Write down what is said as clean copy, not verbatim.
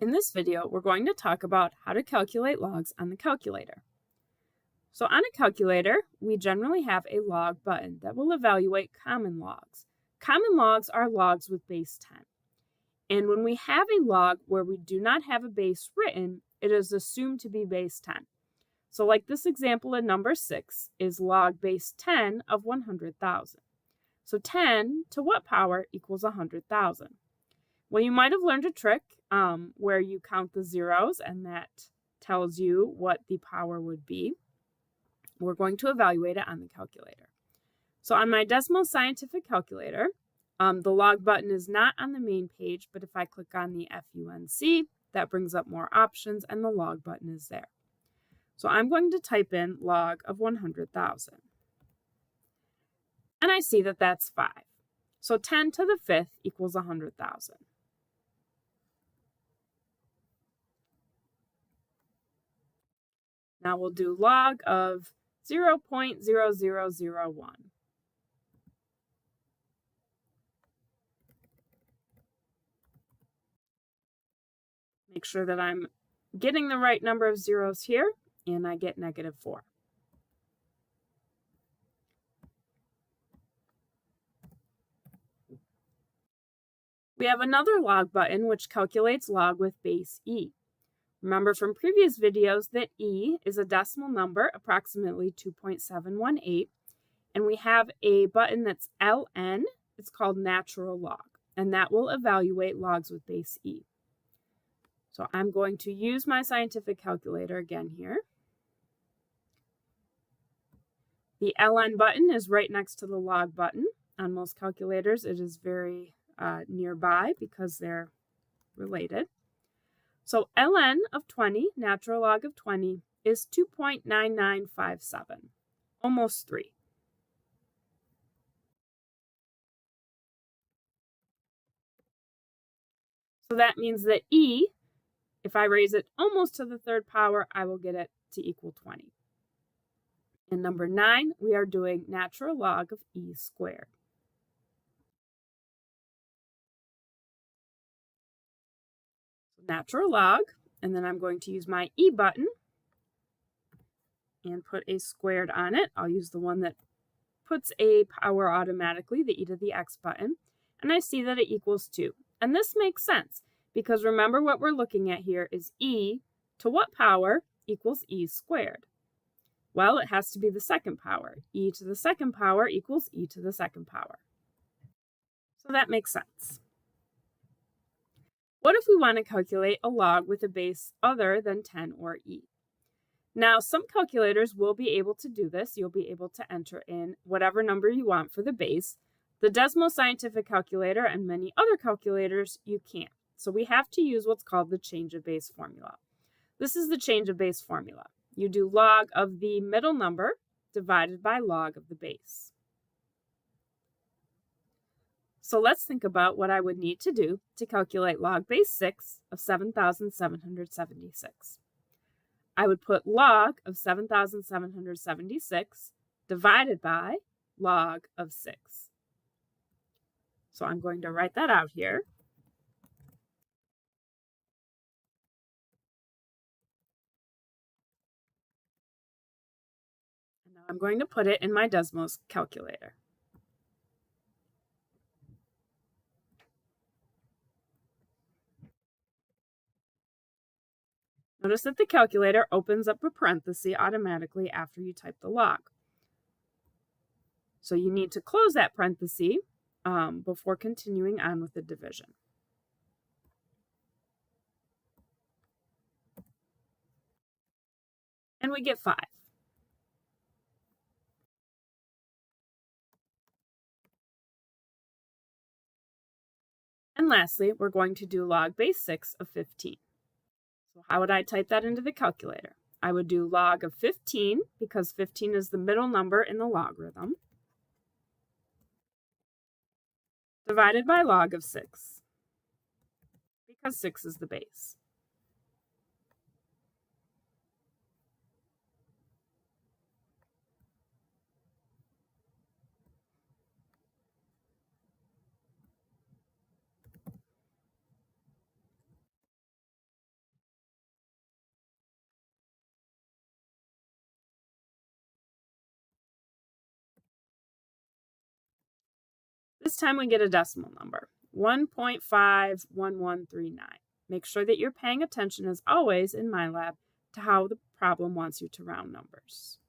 In this video, we're going to talk about how to calculate logs on the calculator. So on a calculator, we generally have a log button that will evaluate common logs. Common logs are logs with base 10. And when we have a log where we do not have a base written, it is assumed to be base 10. So like this example in number 6 is log base 10 of 100,000. So 10 to what power equals 100,000? Well, you might have learned a trick where you count the zeros and that tells you what the power would be. We're going to evaluate it on the calculator. So on my Desmos Scientific Calculator, the log button is not on the main page, but if I click on the FUNC, that brings up more options and the log button is there. So I'm going to type in log of 100,000. And I see that that's 5. So 10 to the 5th equals 100,000. Now we'll do log of 0.0001. Make sure that I'm getting the right number of zeros here, and I get -4. We have another log button which calculates log with base e. Remember from previous videos that e is a decimal number, approximately 2.718, and we have a button that's ln, it's called natural log, and that will evaluate logs with base e. So I'm going to use my scientific calculator again here. The ln button is right next to the log button. On most calculators, it is very nearby because they're related. So ln of 20, natural log of 20, is 2.9957, almost 3. So that means that e, if I raise it almost to the 3rd power, I will get it to equal 20. In number 9, we are doing natural log of e squared. Natural log, and then I'm going to use my e button and put a squared on it. I'll use the one that puts a power automatically, the e to the x button, and I see that it equals 2. And this makes sense because remember what we're looking at here is e to what power equals e squared? Well, it has to be the 2nd power. E to the 2nd power equals e to the 2nd power. So that makes sense. What if we want to calculate a log with a base other than 10 or e? Now, some calculators will be able to do this. You'll be able to enter in whatever number you want for the base. The Desmos Scientific Calculator and many other calculators, you can't. So we have to use what's called the change of base formula. This is the change of base formula. You do log of the middle number divided by log of the base. So let's think about what I would need to do to calculate log base 6 of 7,776. I would put log of 7,776 divided by log of 6. So I'm going to write that out here. And now I'm going to put it in my Desmos calculator. Notice that the calculator opens up a parenthesis automatically after you type the log. So you need to close that parenthesis before continuing on with the division. And we get 5. And lastly, we're going to do log base 6 of 15. So how would I type that into the calculator? I would do log of 15 because 15 is the middle number in the logarithm, divided by log of 6 because 6 is the base. This time we get a decimal number, 1.51139. Make sure that you're paying attention, as always in MyLab, to how the problem wants you to round numbers.